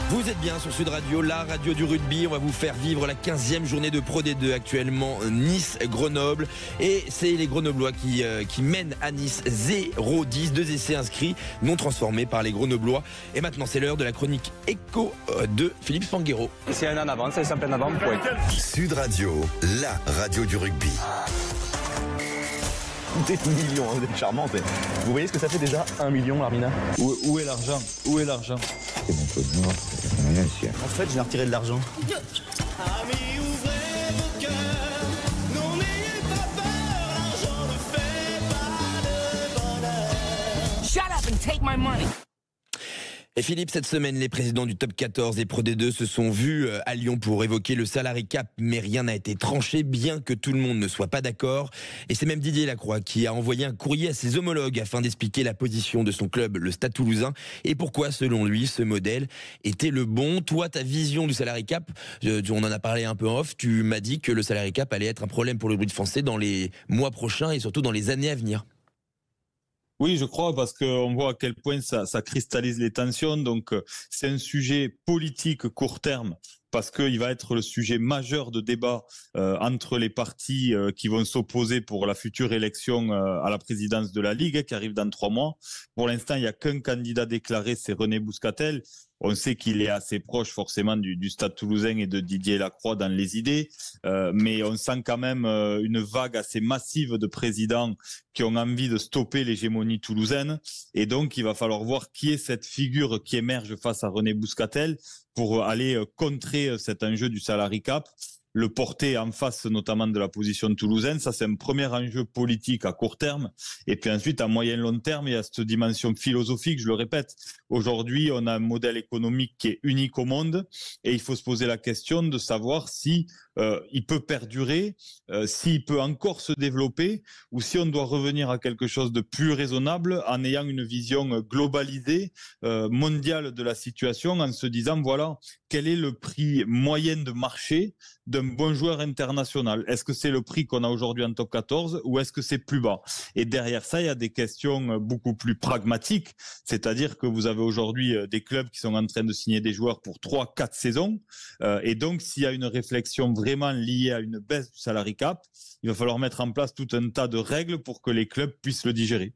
Vous êtes bien sur Sud Radio, la radio du rugby. On va vous faire vivre la 15e journée de Pro D2 actuellement Nice-Grenoble. Et c'est les Grenoblois qui mènent à Nice 0-10. 2 essais inscrits, non transformés par les Grenoblois. Et maintenant, c'est l'heure de la chronique écho de Philippe Spanghero. C'est un en avant, c'est simple en avant, point. Sud Radio, la radio du rugby. Des millions, vous êtes charmante. Vous voyez ce que ça fait déjà 1 million, Armina? Où est l'argent? Où est l'argent? C'est bon, peu de noir, rien ici. En fait, j'ai retiré de l'argent. Amis, ouvrez vos cœurs, non n'ayez pas peur, l'argent ne fait pas le bonheur. Shut up and take my money. Et Philippe, cette semaine, les présidents du Top 14 et Pro D2 se sont vus à Lyon pour évoquer le salary cap, mais rien n'a été tranché, bien que tout le monde ne soit pas d'accord. Et c'est même Didier Lacroix qui a envoyé un courrier à ses homologues afin d'expliquer la position de son club, le Stade Toulousain, et pourquoi, selon lui, ce modèle était le bon. Toi, ta vision du salary cap, on en a parlé un peu en off, tu m'as dit que le salary cap allait être un problème pour le rugby français dans les mois prochains et surtout dans les années à venir. Oui, je crois, parce qu'on voit à quel point ça cristallise les tensions. Donc, c'est un sujet politique court terme, parce qu'il va être le sujet majeur de débat entre les partis qui vont s'opposer pour la future élection à la présidence de la Ligue, qui arrive dans 3 mois. Pour l'instant, il n'y a qu'un candidat déclaré, c'est René Bouscatel. On sait qu'il est assez proche forcément du Stade Toulousain et de Didier Lacroix dans les idées, mais on sent quand même une vague assez massive de présidents qui ont envie de stopper l'hégémonie toulousaine, et donc il va falloir voir qui est cette figure qui émerge face à René Bouscatel pour aller contrer cet enjeu du salary cap, le porter en face notamment de la position toulousaine. Ça, c'est un premier enjeu politique à court terme. Et puis ensuite, à moyen long terme, il y a cette dimension philosophique, je le répète. Aujourd'hui, on a un modèle économique qui est unique au monde, et il faut se poser la question de savoir si il peut perdurer, s'il peut encore se développer, ou si on doit revenir à quelque chose de plus raisonnable en ayant une vision globalisée, mondiale de la situation, en se disant, voilà, quel est le prix moyen de marché d'un bon joueur international? Est-ce que c'est le prix qu'on a aujourd'hui en top 14 ou est-ce que c'est plus bas? Et derrière ça, il y a des questions beaucoup plus pragmatiques, c'est-à-dire que vous avez aujourd'hui des clubs qui sont en train de signer des joueurs pour 3-4 saisons, et donc s'il y a une réflexion vraiment liée à une baisse du salary cap, il va falloir mettre en place tout un tas de règles pour que les clubs puissent le digérer.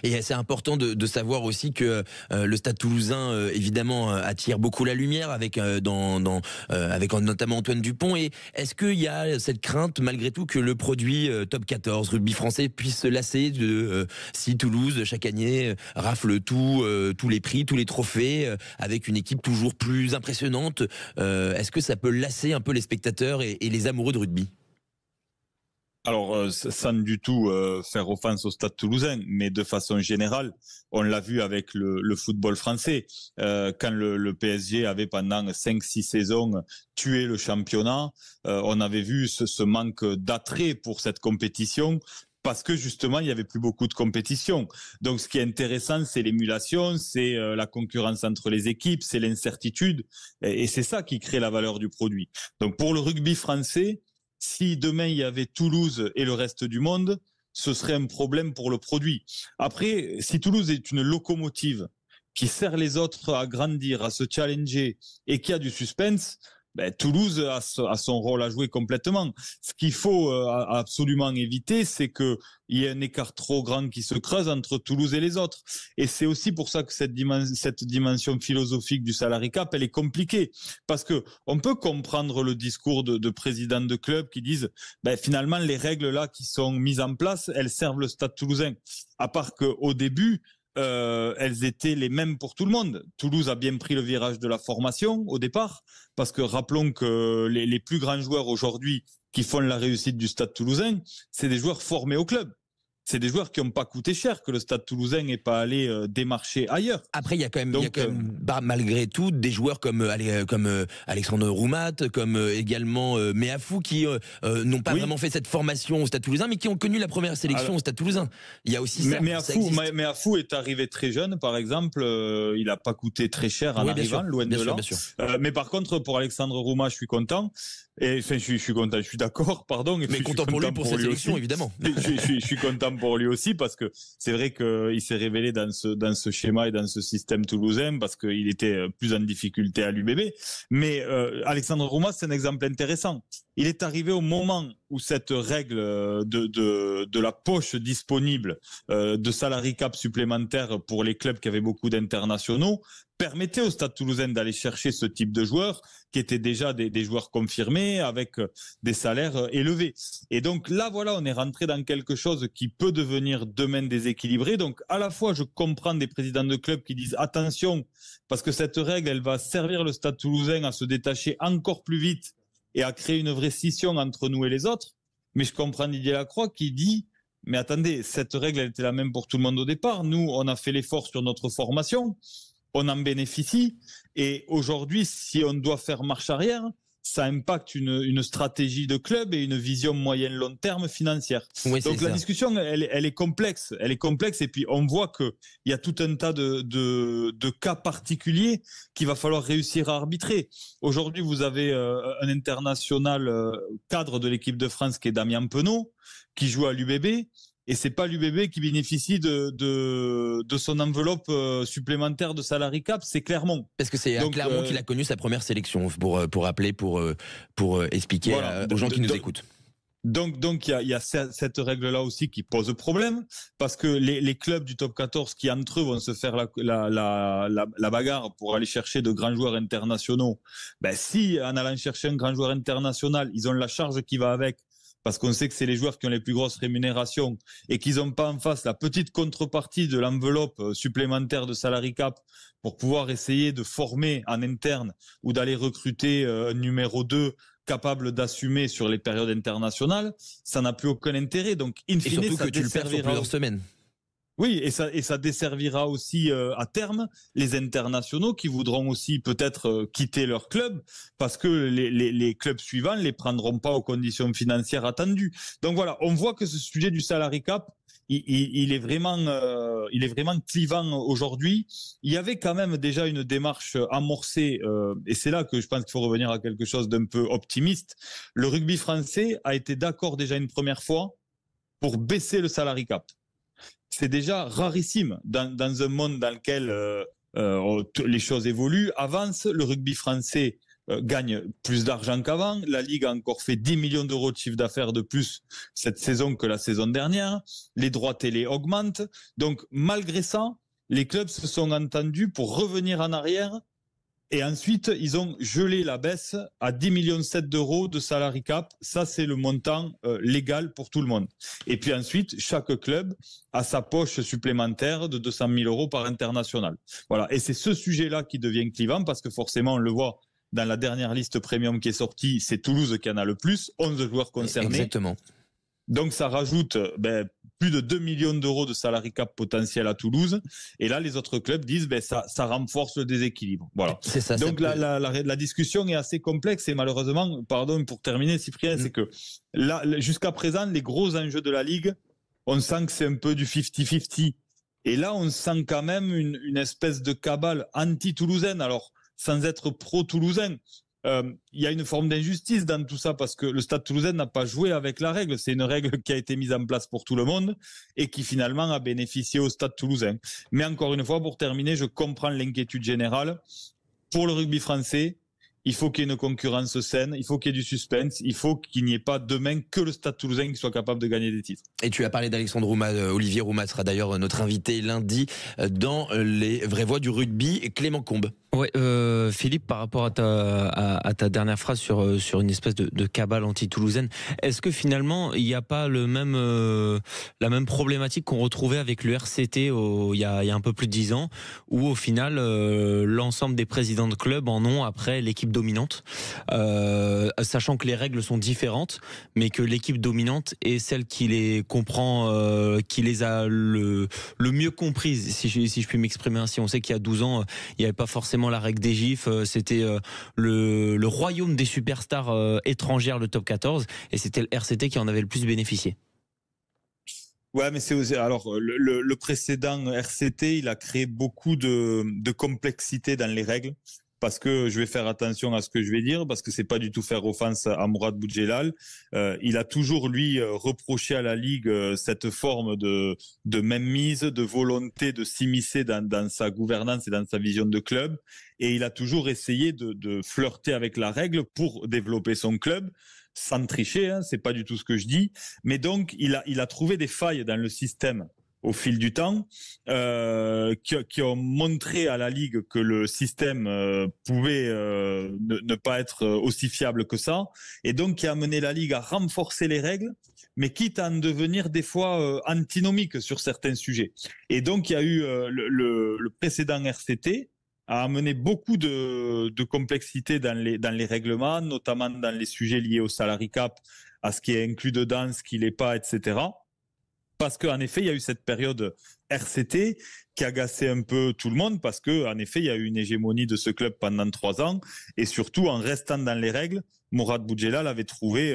Et c'est important de savoir aussi que le Stade Toulousain évidemment attire beaucoup la lumière avec avec notamment Antoine Dupont. Et est-ce qu'il y a cette crainte malgré tout que le produit Top 14 rugby français puisse se lasser de si Toulouse chaque année rafle tous les prix, tous les trophées avec une équipe toujours plus impressionnante? Est-ce que ça peut lasser un peu les spectateurs et les amoureux de rugby? Alors, sans du tout faire offense au Stade Toulousain, mais de façon générale, on l'a vu avec le football français. Quand le PSG avait pendant 5-6 saisons tué le championnat, on avait vu ce manque d'attrait pour cette compétition, parce que justement, il n'y avait plus beaucoup de compétition. Donc, ce qui est intéressant, c'est l'émulation, c'est la concurrence entre les équipes, c'est l'incertitude, et c'est ça qui crée la valeur du produit. Donc, pour le rugby français, si demain il y avait Toulouse et le reste du monde, ce serait un problème pour le produit. Après, si Toulouse est une locomotive qui sert les autres à grandir, à se challenger et qui a du suspense, Toulouse a son rôle à jouer complètement. Ce qu'il faut absolument éviter, c'est qu'il y ait un écart trop grand qui se creuse entre Toulouse et les autres. Et c'est aussi pour ça que cette dimension philosophique du salary cap, elle est compliquée. Parce que on peut comprendre le discours de présidents de clubs qui disent finalement les règles là qui sont mises en place, elles servent le Stade Toulousain. À part qu'au début, elles étaient les mêmes pour tout le monde. Toulouse a bien pris le virage de la formation au départ, parce que rappelons que les plus grands joueurs aujourd'hui qui font la réussite du Stade Toulousain, c'est des joueurs formés au club. C'est des joueurs qui n'ont pas coûté cher, que le Stade Toulousain n'est pas allé démarcher ailleurs. Après, il y a quand même, malgré tout, des joueurs comme Alexandre Roumat, comme également Meafou, qui n'ont pas vraiment fait cette formation au Stade Toulousain, mais qui ont connu la première sélection au Stade Toulousain. Il y a aussi ça. Meafou est arrivé très jeune, par exemple. Il n'a pas coûté très cher en arrivant, loin de là. Mais par contre, pour Alexandre Roumat, je suis content. Et enfin, je suis content, je suis d'accord, pardon. Et mais content pour lui, pour cette sélection, évidemment. Je suis content pour lui aussi, parce que c'est vrai qu'il s'est révélé dans ce schéma et dans ce système toulousain, parce qu'il était plus en difficulté à l'UBB. Mais Alexandre Roumas, c'est un exemple intéressant. Il est arrivé au moment où cette règle de la poche disponible de salary cap supplémentaire pour les clubs qui avaient beaucoup d'internationaux permettait au Stade Toulousain d'aller chercher ce type de joueurs qui étaient déjà des joueurs confirmés avec des salaires élevés. Et donc là, voilà, on est rentré dans quelque chose qui peut devenir demain déséquilibré. Donc à la fois, je comprends des présidents de clubs qui disent attention, parce que cette règle, elle va servir le Stade Toulousain à se détacher encore plus vite et à créer une vraie scission entre nous et les autres. Mais je comprends Didier Lacroix qui dit mais attendez, cette règle, elle était la même pour tout le monde au départ. Nous, on a fait l'effort sur notre formation. On en bénéficie. Et aujourd'hui, si on doit faire marche arrière, ça impacte une stratégie de club et une vision moyen-long terme financière. Oui, donc la discussion, elle est complexe. Elle est complexe. Et puis, on voit qu'il y a tout un tas de cas particuliers qu'il va falloir réussir à arbitrer. Aujourd'hui, vous avez un international cadre de l'équipe de France qui est Damien Penaud, qui joue à l'UBB. Et c'est pas l'UBB qui bénéficie de son enveloppe supplémentaire de salary cap, c'est Clermont. Parce que c'est à Clermont qu'il a connu sa première sélection, pour rappeler, pour expliquer voilà, aux gens qui nous écoutent. Donc il y a cette règle-là aussi qui pose problème, parce que les clubs du top 14 qui entre eux vont se faire la bagarre pour aller chercher de grands joueurs internationaux, ben si en allant chercher un grand joueur international, ils ont la charge qui va avec, parce qu'on sait que c'est les joueurs qui ont les plus grosses rémunérations et qu'ils n'ont pas en face la petite contrepartie de l'enveloppe supplémentaire de salary cap pour pouvoir essayer de former en interne ou d'aller recruter un numéro 2 capable d'assumer sur les périodes internationales, ça n'a plus aucun intérêt. Donc, in fine, et surtout ça que tu le perds sur plusieurs semaines. Oui, et ça desservira aussi à terme les internationaux qui voudront aussi peut-être quitter leur club parce que les clubs suivants les prendront pas aux conditions financières attendues. Donc voilà, on voit que ce sujet du salary cap, il est vraiment clivant aujourd'hui. Il y avait quand même déjà une démarche amorcée, et c'est là que je pense qu'il faut revenir à quelque chose d'un peu optimiste. Le rugby français a été d'accord déjà une première fois pour baisser le salary cap. C'est déjà rarissime dans un monde dans lequel les choses évoluent, avancent. Le rugby français gagne plus d'argent qu'avant. La Ligue a encore fait 10 millions d'euros de chiffre d'affaires de plus cette saison que la saison dernière. Les droits télé augmentent. Donc, malgré ça, les clubs se sont entendus pour revenir en arrière. Et ensuite, ils ont gelé la baisse à 10,7 millions d'euros de salary cap. Ça, c'est le montant légal pour tout le monde. Et puis ensuite, chaque club a sa poche supplémentaire de 200 000 euros par international. Voilà. Et c'est ce sujet-là qui devient clivant parce que forcément, on le voit dans la dernière liste premium qui est sortie, c'est Toulouse qui en a le plus, 11 joueurs concernés. Exactement. Donc ça rajoute plus de 2 millions d'euros de salary cap potentiel à Toulouse. Et là, les autres clubs disent ça renforce le déséquilibre. Voilà. C'est ça. Donc la discussion est assez complexe et malheureusement, pardon pour terminer, Cyprien, c'est que là, jusqu'à présent, les gros enjeux de la Ligue, on sent que c'est un peu du 50-50. Et là, on sent quand même une espèce de cabale anti-toulousaine. Alors, sans être pro-toulousain. Il y a une forme d'injustice dans tout ça parce que le Stade Toulousain n'a pas joué avec la règle. C'est une règle qui a été mise en place pour tout le monde et qui finalement a bénéficié au Stade Toulousain. Mais encore une fois, pour terminer, je comprends l'inquiétude générale. Pour le rugby français, il faut qu'il y ait une concurrence saine, il faut qu'il y ait du suspense, il faut qu'il n'y ait pas demain que le Stade Toulousain qui soit capable de gagner des titres. Et tu as parlé d'Alexandre Roumas, Olivier Roumas sera d'ailleurs notre invité lundi dans les vraies voix du rugby, et Clément Combes. Ouais, Philippe, par rapport à ta dernière phrase sur une espèce de cabale anti-toulousaine, est-ce que finalement il n'y a pas la même problématique qu'on retrouvait avec le RCT il y a un peu plus de 10 ans, où au final l'ensemble des présidents de clubs en ont après l'équipe dominante, sachant que les règles sont différentes, mais que l'équipe dominante est celle qui les comprend, qui les a le mieux comprises, si je puis m'exprimer ainsi. On sait qu'il y a 12 ans, il n'y avait pas forcément la règle des gifs, c'était le royaume des superstars étrangères, le top 14, et c'était le RCT qui en avait le plus bénéficié. Ouais, mais alors le précédent RCT, il a créé beaucoup de complexité dans les règles. parce que je vais faire attention à ce que je vais dire, parce que c'est pas du tout faire offense à Mourad Boudjelal. Il a toujours, lui, reproché à la Ligue cette forme de mainmise, de volonté de s'immiscer dans sa gouvernance et dans sa vision de club. Et il a toujours essayé de flirter avec la règle pour développer son club, sans tricher, hein, c'est pas du tout ce que je dis. Mais donc, il a trouvé des failles dans le système au fil du temps, qui ont montré à la Ligue que le système pouvait ne pas être aussi fiable que ça, et donc qui a amené la Ligue à renforcer les règles, mais quitte à en devenir des fois antinomiques sur certains sujets. Et donc il y a eu le précédent RCT a amené beaucoup de complexité dans les règlements, notamment dans les sujets liés au salary cap, à ce qui est inclus dedans, ce qui l'est pas, etc. Parce qu'en effet, il y a eu cette période RCT qui agaçait un peu tout le monde, parce qu'en effet, il y a eu une hégémonie de ce club pendant 3 ans. Et surtout, en restant dans les règles, Mourad Boudjelal avait trouvé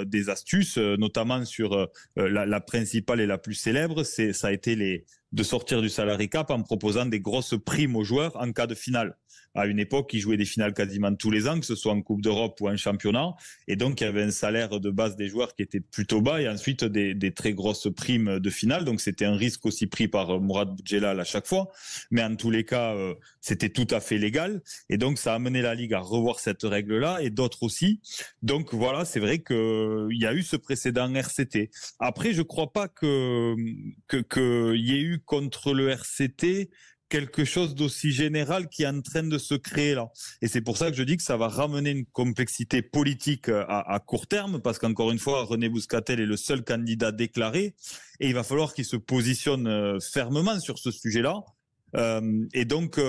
des astuces, notamment sur la principale et la plus célèbre, ça a été de sortir du salary cap en proposant des grosses primes aux joueurs en cas de finale. À une époque, ils jouaient des finales quasiment tous les ans, que ce soit en Coupe d'Europe ou en championnat. Et donc, il y avait un salaire de base des joueurs qui était plutôt bas et ensuite des très grosses primes de finale. Donc, c'était un risque aussi pris par Mourad Boudjelal à chaque fois. Mais en tous les cas, c'était tout à fait légal. Et donc, ça a amené la Ligue à revoir cette règle-là et d'autres aussi. Donc, voilà, c'est vrai qu'il y a eu ce précédent RCT. Après, je ne crois pas qu'il y ait eu contre le RCT quelque chose d'aussi général qui est en train de se créer là. Et c'est pour ça que je dis que ça va ramener une complexité politique à court terme, parce qu'encore une fois, René Bouscatel est le seul candidat déclaré, et il va falloir qu'il se positionne fermement sur ce sujet-là. Et donc,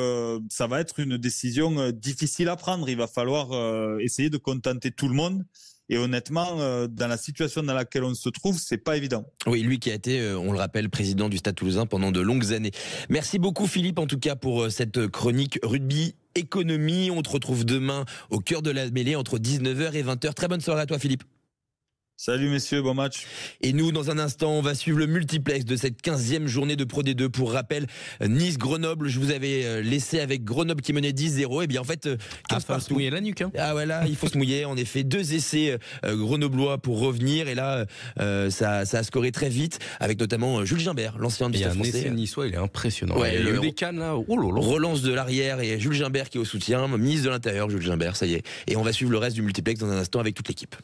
ça va être une décision difficile à prendre. Il va falloir essayer de contenter tout le monde. Et honnêtement, dans la situation dans laquelle on se trouve, c'est pas évident. Oui, lui qui a été, on le rappelle, président du Stade Toulousain pendant de longues années. Merci beaucoup Philippe, en tout cas, pour cette chronique rugby économie. On te retrouve demain au cœur de la mêlée entre 19h et 20h. Très bonne soirée à toi Philippe. Salut messieurs, bon match. Et nous, dans un instant, on va suivre le multiplex de cette 15e journée de Pro D2. Pour rappel, Nice-Grenoble, je vous avais laissé avec Grenoble qui menait 10-0. Et bien en fait, 15 faut se mouiller la nuque. Hein. Ah ouais, là, il faut se mouiller. En effet, 2 essais grenoblois pour revenir. Et là, ça a scoré très vite, avec notamment Jules Gimbert, l'ancien du Stade français. Un essai niçois, il est impressionnant. Ouais, il y a eu des cannes là. Oh là là. Relance de l'arrière et Jules Gimbert qui est au soutien. Ministre de l'Intérieur, Jules Gimbert, ça y est. Et on va suivre le reste du multiplex dans un instant avec toute l'équipe.